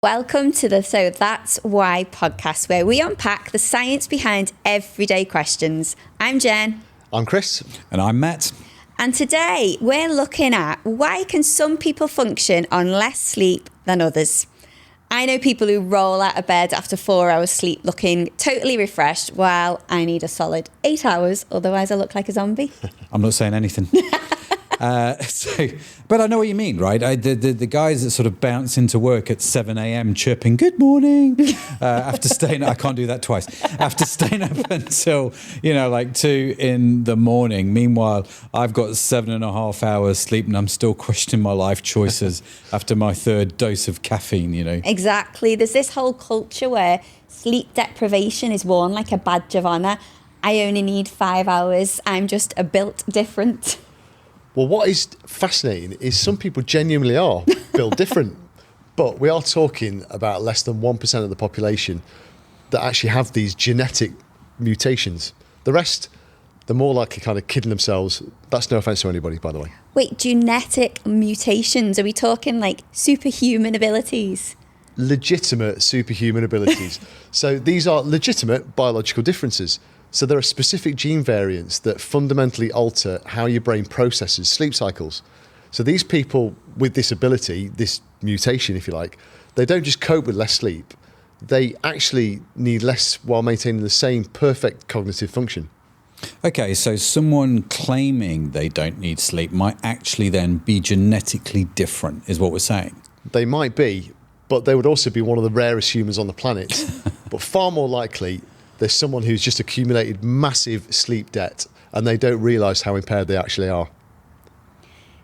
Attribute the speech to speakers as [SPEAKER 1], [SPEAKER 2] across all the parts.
[SPEAKER 1] Welcome to the So That's Why podcast, where we unpack the science behind everyday questions. I'm Jen.
[SPEAKER 2] I'm Chris.
[SPEAKER 3] And I'm Matt.
[SPEAKER 1] And today we're looking at why can some people function on less sleep than others. I know people who roll out of bed after 4 hours sleep looking totally refreshed, while I need a solid 8 hours, otherwise I look like a zombie.
[SPEAKER 3] I'm not saying anything. But I know what you mean, right? The guys that sort of bounce into work at 7 a.m. chirping, good morning, after staying, I can't do that twice, after staying up until, like 2 in the morning. Meanwhile, I've got 7.5 hours sleep and I'm still questioning my life choices after my third dose of caffeine,
[SPEAKER 1] Exactly. There's this whole culture where sleep deprivation is worn like a badge of honour. I only need 5 hours. I'm just a built different.
[SPEAKER 2] Well, what is fascinating is some people genuinely are built different, but we are talking about less than 1% of the population that actually have these genetic mutations. The rest, they're more likely kind of kidding themselves. That's no offence to anybody, by the way.
[SPEAKER 1] Wait, genetic mutations? Are we talking like superhuman abilities?
[SPEAKER 2] Legitimate superhuman abilities. So these are legitimate biological differences. So there are specific gene variants that fundamentally alter how your brain processes sleep cycles. So these people with this ability, this mutation, if you like, they don't just cope with less sleep. They actually need less while maintaining the same perfect cognitive function.
[SPEAKER 3] Okay, so someone claiming they don't need sleep might actually then be genetically different, is what we're saying.
[SPEAKER 2] They might be, but they would also be one of the rarest humans on the planet. But far more likely, there's someone who's just accumulated massive sleep debt and they don't realise how impaired they actually are.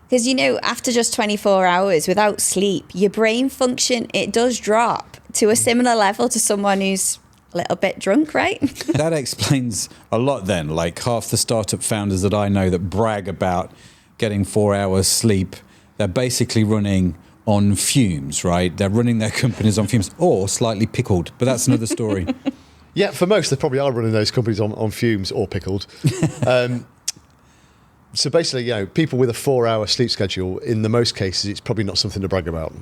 [SPEAKER 1] Because, after just 24 hours without sleep, your brain function, it does drop to a similar level to someone who's a little bit drunk, right?
[SPEAKER 3] That explains a lot then. Like half the startup founders that I know that brag about getting 4 hours sleep, they're basically running on fumes, right? They're running their companies on fumes or slightly pickled, but that's another story.
[SPEAKER 2] Yeah, for most, they probably are running those companies on fumes or pickled. So basically, people with a 4-hour sleep schedule, in the most cases, it's probably not something to brag about.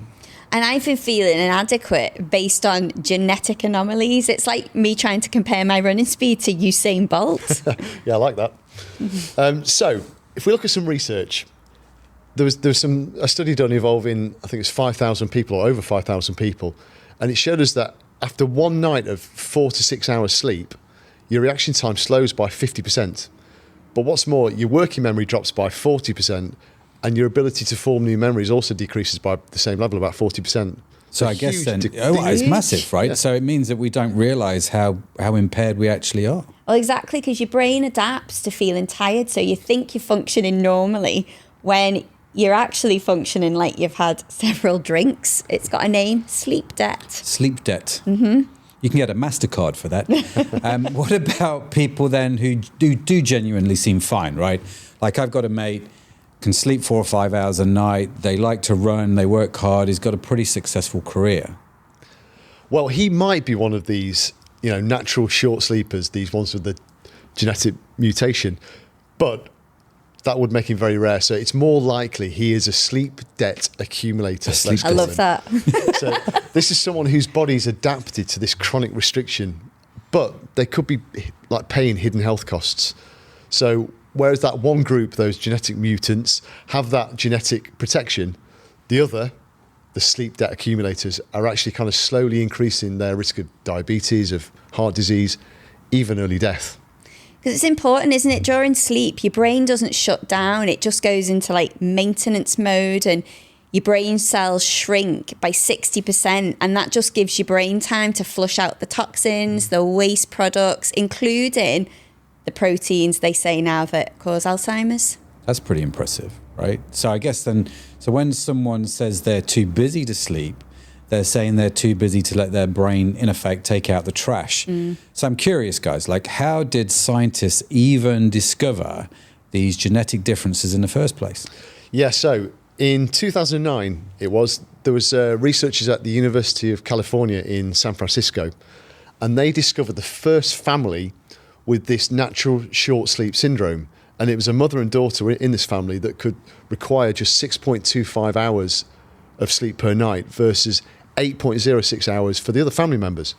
[SPEAKER 1] And I've been feeling inadequate based on genetic anomalies. It's like me trying to compare my running speed to Usain Bolt.
[SPEAKER 2] Yeah, I like that. So if we look at some research, there was a study done involving, I think it's 5,000 people or over 5,000 people, and it showed us that after one night of 4 to 6 hours sleep, your reaction time slows by 50%. But what's more, your working memory drops by 40%, and your ability to form new memories also decreases by the same level, about 40%.
[SPEAKER 3] So I guess then, it's massive, right? Yeah. So it means that we don't realise how impaired we actually are.
[SPEAKER 1] Well, exactly, because your brain adapts to feeling tired. So you think you're functioning normally when you're actually functioning like you've had several drinks. It's got a name, sleep debt.
[SPEAKER 3] Sleep debt. Mm-hmm. You can get a MasterCard for that. What about people then who do genuinely seem fine, right? Like I've got a mate, can sleep 4 or 5 hours a night. They like to run. They work hard. He's got a pretty successful career.
[SPEAKER 2] Well, he might be one of these, natural short sleepers, these ones with the genetic mutation. But that would make him very rare. So it's more likely he is a sleep debt accumulator.
[SPEAKER 1] I love that.
[SPEAKER 2] So this is someone whose body's adapted to this chronic restriction, but they could be like paying hidden health costs. So whereas that one group, those genetic mutants, have that genetic protection, the other, the sleep debt accumulators, are actually kind of slowly increasing their risk of diabetes, of heart disease, even early death.
[SPEAKER 1] Because it's important, isn't it? During sleep, your brain doesn't shut down. It just goes into like maintenance mode and your brain cells shrink by 60%. And that just gives your brain time to flush out the toxins, the waste products, including the proteins they say now that cause Alzheimer's.
[SPEAKER 3] That's pretty impressive, right? So I guess then, so when someone says they're too busy to sleep, they're saying they're too busy to let their brain, in effect, take out the trash. So I'm curious, guys, like how did scientists even discover these genetic differences in the first place?
[SPEAKER 2] Yeah, so in 2009, there was researchers at the University of California in San Francisco, and they discovered the first family with this natural short sleep syndrome. And it was a mother and daughter in this family that could require just 6.25 hours of sleep per night versus 8.06 hours for the other family members.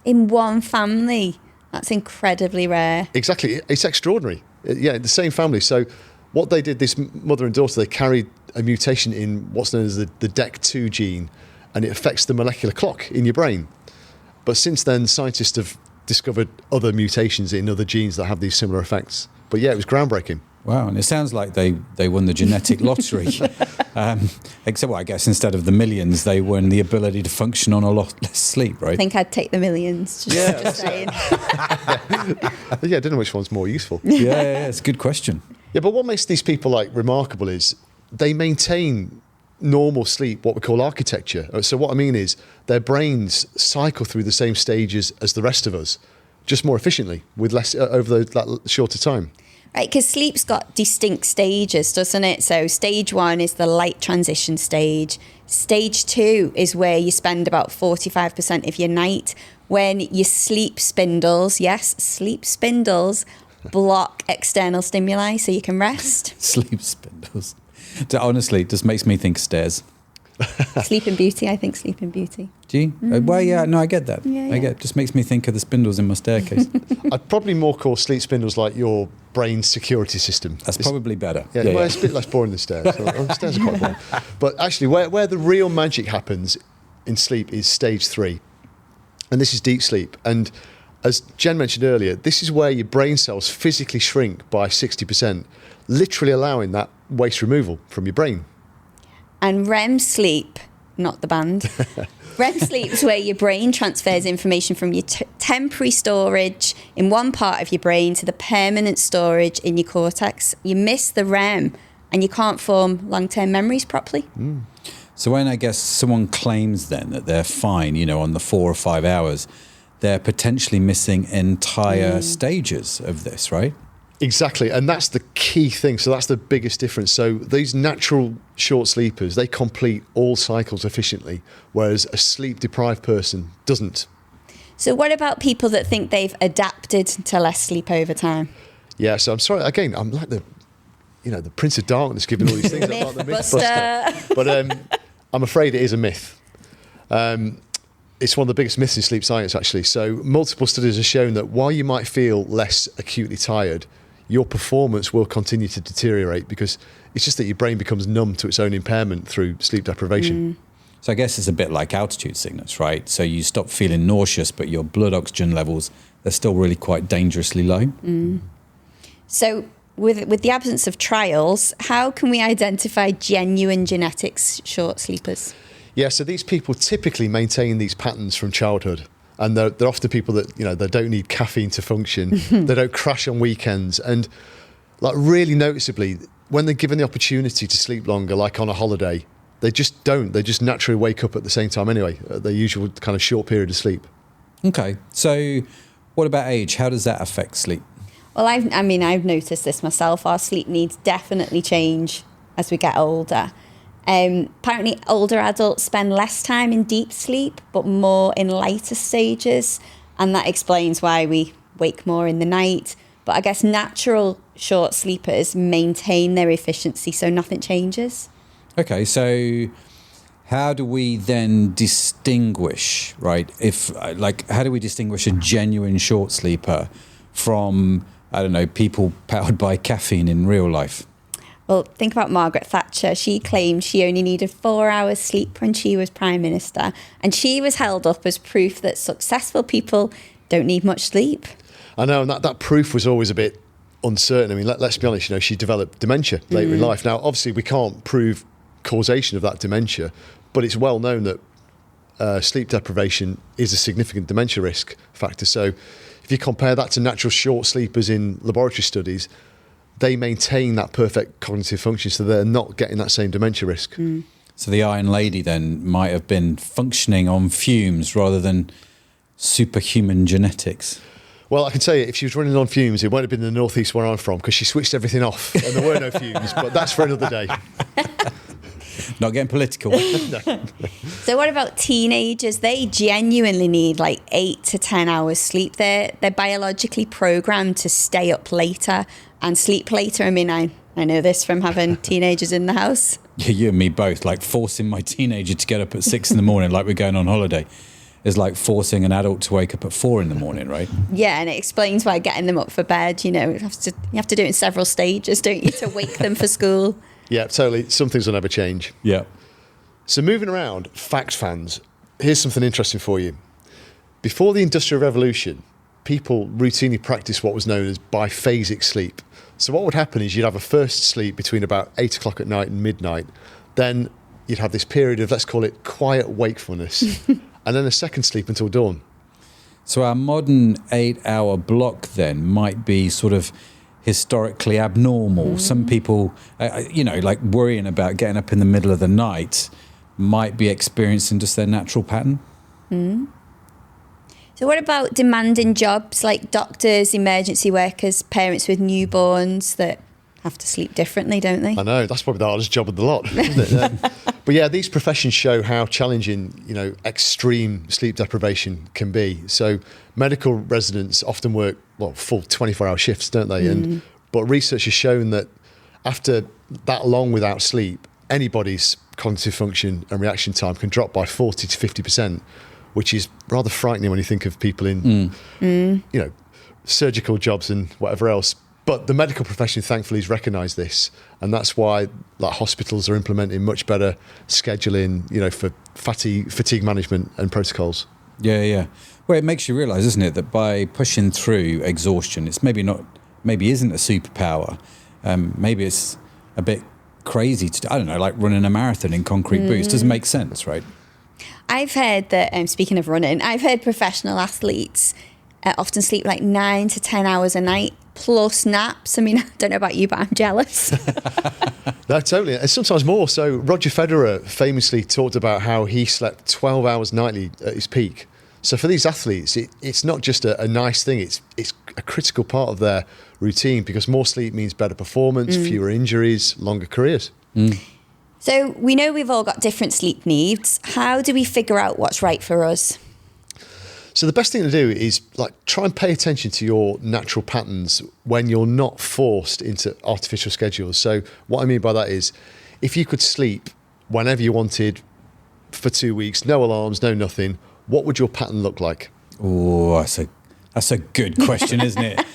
[SPEAKER 1] In one family. That's incredibly rare.
[SPEAKER 2] Exactly. It's extraordinary. Yeah, the same family. So what they did, this mother and daughter, they carried a mutation in what's known as the DEC2 gene, and it affects the molecular clock in your brain. But since then, scientists have discovered other mutations in other genes that have these similar effects. But yeah, it was groundbreaking.
[SPEAKER 3] Wow, and it sounds like they won the genetic lottery. Except, well, I guess instead of the millions, they won the ability to function on a lot less sleep, right?
[SPEAKER 1] I think I'd take the millions. Just saying.
[SPEAKER 2] Yeah, I don't know which one's more useful.
[SPEAKER 3] Yeah, it's a good question.
[SPEAKER 2] Yeah, but what makes these people like remarkable is they maintain normal sleep, what we call architecture. So what I mean is their brains cycle through the same stages as the rest of us, just more efficiently with less over that shorter time.
[SPEAKER 1] Right, because sleep's got distinct stages, doesn't it? So stage 1 is the light transition stage. Stage 2 is where you spend about 45% of your night when your sleep spindles, block external stimuli so you can rest.
[SPEAKER 3] Sleep spindles. Honestly, it just makes me think stairs.
[SPEAKER 1] Sleeping Beauty, I think Sleeping Beauty.
[SPEAKER 3] Do you? Well, yeah, no, I get that.
[SPEAKER 1] Yeah,
[SPEAKER 3] I get it. Just makes me think of the spindles in my staircase.
[SPEAKER 2] I'd probably more call sleep spindles like your brain's security system.
[SPEAKER 3] That's probably better.
[SPEAKER 2] Yeah, well, it's a bit less boring than stairs. Stairs are quite boring. But actually, where the real magic happens in sleep is stage 3. And this is deep sleep. And as Jen mentioned earlier, this is where your brain cells physically shrink by 60%, literally allowing that waste removal from your brain.
[SPEAKER 1] And REM sleep, not the band. REM sleep is where your brain transfers information from your temporary storage in one part of your brain to the permanent storage in your cortex. You miss the REM and you can't form long-term memories properly.
[SPEAKER 3] So when I guess someone claims then that they're fine, on the 4 or 5 hours, they're potentially missing entire stages of this, right?
[SPEAKER 2] Exactly, and that's the key thing. So that's the biggest difference. So these natural short sleepers, they complete all cycles efficiently, whereas a sleep-deprived person doesn't.
[SPEAKER 1] So what about people that think they've adapted to less sleep over time?
[SPEAKER 2] Yeah, so I'm sorry, again, I'm like the Prince of Darkness giving all these things. I'm like the Mythbuster. But I'm afraid it is a myth. It's one of the biggest myths in sleep science, actually. So multiple studies have shown that while you might feel less acutely tired, your performance will continue to deteriorate because it's just that your brain becomes numb to its own impairment through sleep deprivation.
[SPEAKER 3] So I guess it's a bit like altitude sickness, right? So you stop feeling nauseous, but your blood oxygen levels, they're still really quite dangerously low.
[SPEAKER 1] So with the absence of trials, how can we identify genuine genetics short sleepers?
[SPEAKER 2] Yeah, so these people typically maintain these patterns from childhood. And they're often people that, they don't need caffeine to function. They don't crash on weekends. And like really noticeably, when they're given the opportunity to sleep longer, like on a holiday, they just don't. They just naturally wake up at the same time anyway, at their usual kind of short period of sleep.
[SPEAKER 3] Okay. So what about age? How does that affect sleep?
[SPEAKER 1] Well, I've noticed this myself. Our sleep needs definitely change as we get older. Apparently older adults spend less time in deep sleep but more in lighter stages, and that explains why we wake more in the night. But I guess natural short sleepers maintain their efficiency, so nothing changes. Okay,
[SPEAKER 3] so how do we then distinguish, right? How do we distinguish a genuine short sleeper from, people powered by caffeine in real life?
[SPEAKER 1] Well, think about Margaret Thatcher. She claimed she only needed 4 hours sleep when she was Prime Minister, and she was held up as proof that successful people don't need much sleep.
[SPEAKER 2] I know, and that proof was always a bit uncertain. I mean, let's be honest, she developed dementia later in life. Now, obviously, we can't prove causation of that dementia, but it's well known that sleep deprivation is a significant dementia risk factor. So if you compare that to natural short sleepers in laboratory studies, they maintain that perfect cognitive function, so they're not getting that same dementia risk.
[SPEAKER 3] So the Iron Lady then might have been functioning on fumes rather than superhuman genetics.
[SPEAKER 2] Well, I can tell you, if she was running on fumes, it won't have been in the northeast where I'm from, because she switched everything off and there were no fumes, but that's for another day.
[SPEAKER 3] Not getting political.
[SPEAKER 2] No.
[SPEAKER 1] So what about teenagers? They genuinely need 8 to 10 hours sleep. They're biologically programmed to stay up later and sleep later. I mean, I know this from having teenagers in the house.
[SPEAKER 3] Yeah, you and me both. Like forcing my teenager to get up at 6 in the morning, like we're going on holiday, is like forcing an adult to wake up at 4 in the morning, right?
[SPEAKER 1] Yeah, and it explains why getting them up for bed, you have to do it in several stages, don't you, to wake them for school.
[SPEAKER 2] Yeah, totally. Some things will never change.
[SPEAKER 3] Yeah.
[SPEAKER 2] So moving around, fact fans, here's something interesting for you. Before the Industrial Revolution, people routinely practiced what was known as biphasic sleep. So what would happen is you'd have a first sleep between about 8 o'clock at night and midnight. Then you'd have this period of, let's call it, quiet wakefulness. And then a second sleep until dawn.
[SPEAKER 3] So our modern 8-hour block then might be sort of historically abnormal. Some people, like worrying about getting up in the middle of the night might be experiencing just their natural pattern.
[SPEAKER 1] So what about demanding jobs like doctors, emergency workers, parents with newborns that have to sleep differently, don't they?
[SPEAKER 2] I know, that's probably the hardest job of the lot, isn't it? But yeah, these professions show how challenging, extreme sleep deprivation can be. So medical residents often work, full 24-hour shifts, don't they? But research has shown that after that long without sleep, anybody's cognitive function and reaction time can drop by 40 to 50%, which is rather frightening when you think of people in, surgical jobs and whatever else. But the medical profession, thankfully, has recognised this, and that's why hospitals are implementing much better scheduling, for fatigue management and protocols.
[SPEAKER 3] Yeah. Well, it makes you realise, isn't it, that by pushing through exhaustion, it's maybe isn't a superpower. Maybe it's a bit crazy to do, I don't know, like running a marathon in concrete boots. Doesn't make sense, right?
[SPEAKER 1] I've heard that, speaking of running, I've heard professional athletes often sleep like 9 to 10 hours a night plus naps. I mean, I don't know about you, but I'm jealous.
[SPEAKER 2] No, totally. And sometimes more. So Roger Federer famously talked about how he slept 12 hours nightly at his peak. So for these athletes, it's not just a nice thing. It's a critical part of their routine because more sleep means better performance, fewer injuries, longer careers.
[SPEAKER 1] So we know we've all got different sleep needs. How do we figure out what's right for us?
[SPEAKER 2] So the best thing to do is try and pay attention to your natural patterns when you're not forced into artificial schedules. So what I mean by that is if you could sleep whenever you wanted for 2 weeks, no alarms, no nothing, what would your pattern look like?
[SPEAKER 3] Oh, that's a good question, isn't it?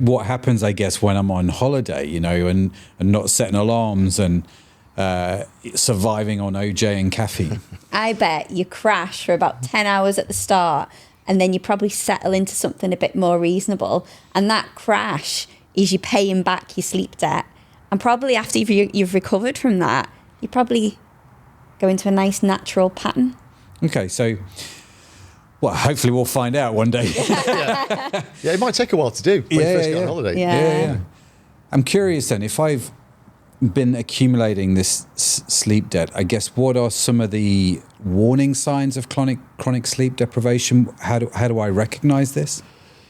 [SPEAKER 3] What happens, I guess, when I'm on holiday, and not setting alarms and surviving on OJ and caffeine.
[SPEAKER 1] I bet you crash for about 10 hours at the start and then you probably settle into something a bit more reasonable. And that crash is you paying back your sleep debt. And probably after you've recovered from that, you probably go into a nice natural pattern.
[SPEAKER 3] Okay, so hopefully we'll find out one day.
[SPEAKER 2] Yeah, it might take a while to do when you first go on holiday.
[SPEAKER 3] Yeah. I'm curious then, if I've been accumulating this sleep debt, I guess, what are some of the warning signs of chronic sleep deprivation? How do I recognize this?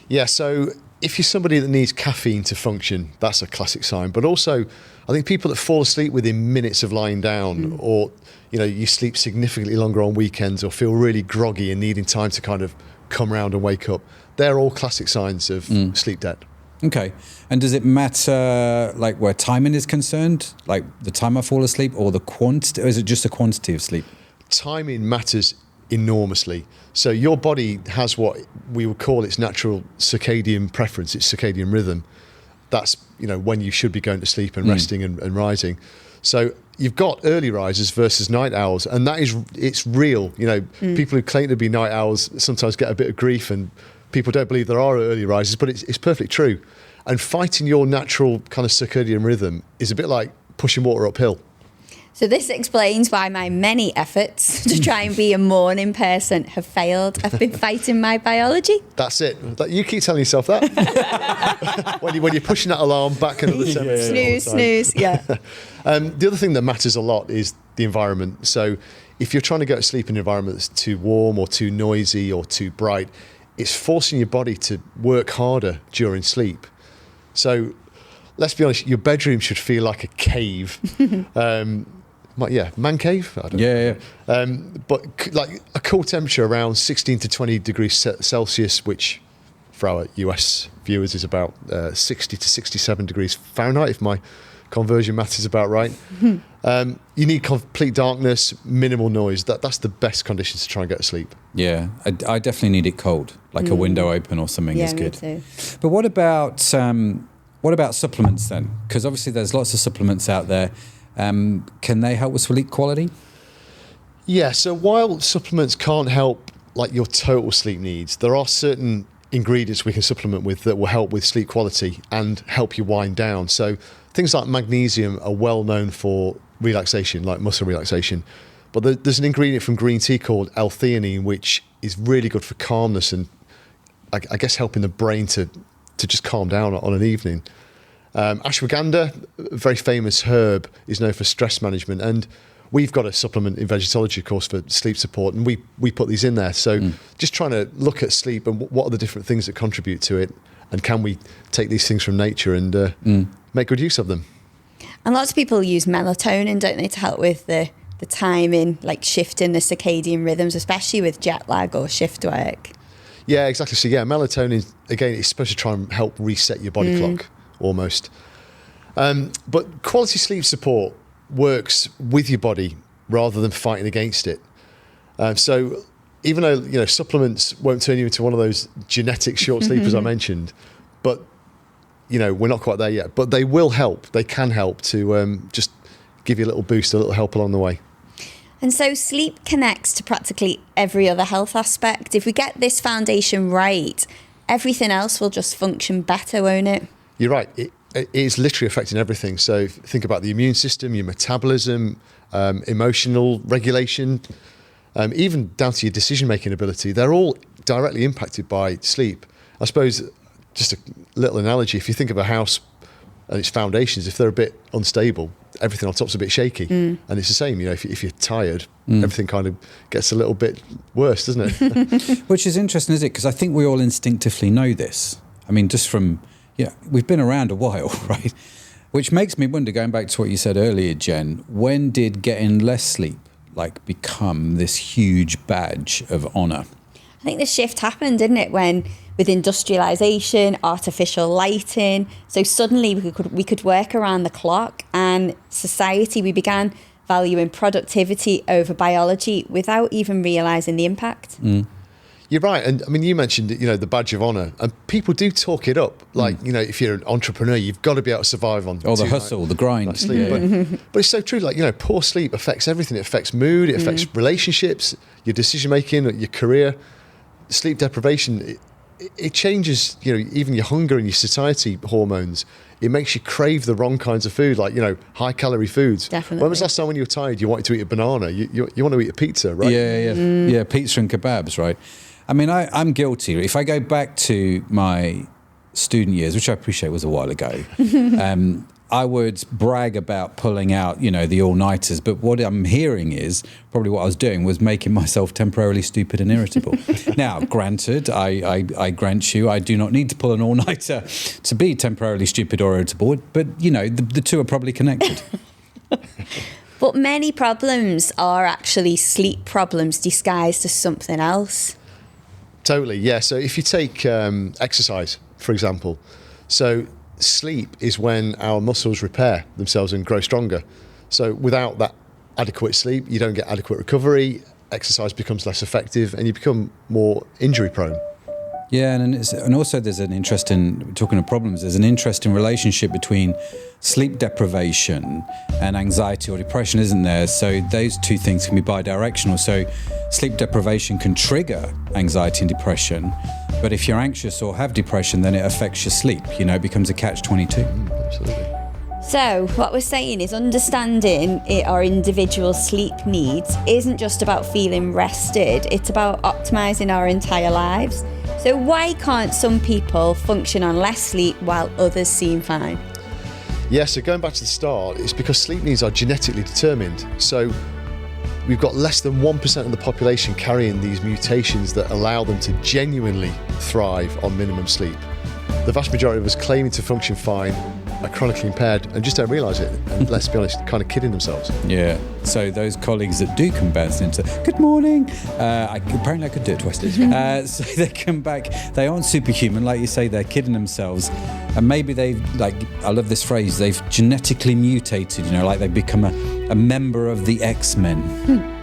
[SPEAKER 2] Yeah, so if you're somebody that needs caffeine to function, that's a classic sign. But also, I think people that fall asleep within minutes of lying down, or you sleep significantly longer on weekends, or feel really groggy and needing time to kind of come around and wake up, they're all classic signs of sleep debt.
[SPEAKER 3] Okay. And does it matter, where timing is concerned, like the time I fall asleep, or the quantity, or is it just the quantity of sleep? Timing
[SPEAKER 2] matters enormously. So your body has what we would call its natural circadian preference, its circadian rhythm. That's, when you should be going to sleep and resting and rising. So you've got early risers versus night owls, and it's real. People who claim to be night owls sometimes get a bit of grief, and people don't believe there are early risers, but it's perfectly true. And fighting your natural kind of circadian rhythm is a bit like pushing water uphill.
[SPEAKER 1] So this explains why my many efforts to try and be a morning person have failed. I've been fighting my biology.
[SPEAKER 2] That's it. You keep telling yourself that. when you're pushing that alarm back another 10 minutes.
[SPEAKER 1] Snooze, yeah.
[SPEAKER 2] The other thing that matters a lot is the environment. So if you're trying to go to sleep in an environment that's too warm or too noisy or too bright, it's forcing your body to work harder during sleep. So let's be honest, your bedroom should feel like a cave. Man cave? I don't know. But like a cool temperature around 16 to 20 degrees Celsius, which for our US viewers is about 60 to 67 degrees Fahrenheit, if my conversion math is about right. You need complete darkness, minimal noise. That's the best conditions to try and get to sleep.
[SPEAKER 3] Yeah, I definitely need it cold, like a window open or something is good.
[SPEAKER 1] Me too.
[SPEAKER 3] But what about supplements then? Because obviously there's lots of supplements out there. Can they help with sleep quality?
[SPEAKER 2] Yeah, so while supplements can't help like your total sleep needs, there are certain ingredients we can supplement with that will help with sleep quality and help you wind down. So things like magnesium are well known for relaxation, like muscle relaxation. But there's an ingredient from green tea called L-theanine, which is really good for calmness and I guess helping the brain to just calm down on an evening. Ashwagandha, a very famous herb, is known for stress management, and we've got a supplement in vegetology course for sleep support, and we put these in there. So just trying to look at sleep and what are the different things that contribute to it, and can we take these things from nature and make good use of them.
[SPEAKER 1] And lots of people use melatonin, don't they, to help with the timing, like shifting the circadian rhythms, especially with jet lag or shift work.
[SPEAKER 2] Yeah, exactly. So yeah, melatonin, again, it's supposed to try and help reset your body clock almost. But quality sleep support works with your body rather than fighting against it. So even though supplements won't turn you into one of those genetic short sleepers I mentioned, but we're not quite there yet. But they will help. They can help to just give you a little boost, a little help along the way.
[SPEAKER 1] And so sleep connects to practically every other health aspect. If we get this foundation right, everything else will just function better, won't it?
[SPEAKER 2] You're right. It is literally affecting everything. So think about the immune system, your metabolism, emotional regulation, even down to your decision-making ability. They're all directly impacted by sleep. I suppose, just a little analogy, if you think of a house and its foundations, if they're a bit unstable, everything on top's a bit shaky. And it's the same, if you're tired, everything kind of gets a little bit worse, doesn't it?
[SPEAKER 3] Which is interesting, is it? Because I think we all instinctively know this. I mean, just from, we've been around a while, right? Which makes me wonder, going back to what you said earlier, Jen, when did getting less sleep become this huge badge of honour?
[SPEAKER 1] I think the shift happened, didn't it, with industrialisation, artificial lighting. So suddenly we could work around the clock, and society, we began valuing productivity over biology without even realising the impact.
[SPEAKER 2] You're right. And I mean, you mentioned, the badge of honour, and people do talk it up. Like, if you're an entrepreneur, you've got to be able to survive on
[SPEAKER 3] the hustle, the grind.
[SPEAKER 2] Sleep. But it's so true. Like, poor sleep affects everything. It affects mood, it affects relationships, your decision making, your career. Sleep deprivation, it changes, even your hunger and your satiety hormones. It makes you crave the wrong kinds of food, like, high calorie foods.
[SPEAKER 1] Definitely.
[SPEAKER 2] When was the last time when you were tired, you wanted to eat a banana? You want to eat a pizza, right?
[SPEAKER 3] Yeah, pizza and kebabs, right? I mean, I'm guilty. If I go back to my student years, which I appreciate was a while ago, I would brag about pulling out, the all-nighters. But what I'm hearing is probably what I was doing was making myself temporarily stupid and irritable. Now, granted, I grant you, I do not need to pull an all-nighter to be temporarily stupid or irritable. But, the two are probably connected.
[SPEAKER 1] But many problems are actually sleep problems disguised as something else.
[SPEAKER 2] Totally, yeah. So if you take exercise, for example, so sleep is when our muscles repair themselves and grow stronger. So without that adequate sleep, you don't get adequate recovery, exercise becomes less effective, and you become more injury prone.
[SPEAKER 3] Yeah, and also there's an interesting, talking of problems, there's an interesting relationship between sleep deprivation and anxiety or depression, isn't there? So those two things can be bidirectional. So sleep deprivation can trigger anxiety and depression, but if you're anxious or have depression, then it affects your sleep. It becomes a catch-22.
[SPEAKER 2] Absolutely.
[SPEAKER 1] So what we're saying is understanding our individual sleep needs isn't just about feeling rested, it's about optimizing our entire lives. So why can't some people function on less sleep while others seem fine?
[SPEAKER 2] Yeah, so going back to the start, it's because sleep needs are genetically determined. So we've got less than 1% of the population carrying these mutations that allow them to genuinely thrive on minimum sleep. The vast majority of us claiming to function fine are chronically impaired and just don't realise it. And let's be honest, kind of kidding themselves.
[SPEAKER 3] Yeah. So those colleagues that do come bounce into good morning, apparently I could do it twice. So they come back, they aren't superhuman, like you say, they're kidding themselves, and maybe they've, like, I love this phrase, they've genetically mutated. Like they've become a member of the X-Men.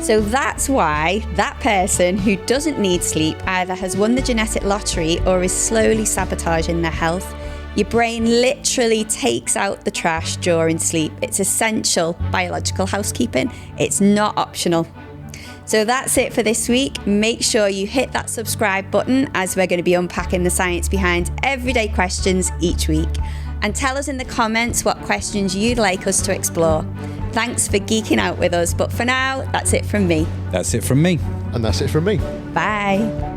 [SPEAKER 1] So that's why that person who doesn't need sleep either has won the genetic lottery or is slowly sabotaging their health. Your brain literally takes out the trash during sleep. It's essential biological housekeeping. It's not optional. So that's it for this week. Make sure you hit that subscribe button, as we're going to be unpacking the science behind everyday questions each week. And tell us in the comments what questions you'd like us to explore. Thanks for geeking out with us. But for now, that's it from me.
[SPEAKER 3] That's it from me.
[SPEAKER 2] And that's it from me.
[SPEAKER 1] Bye.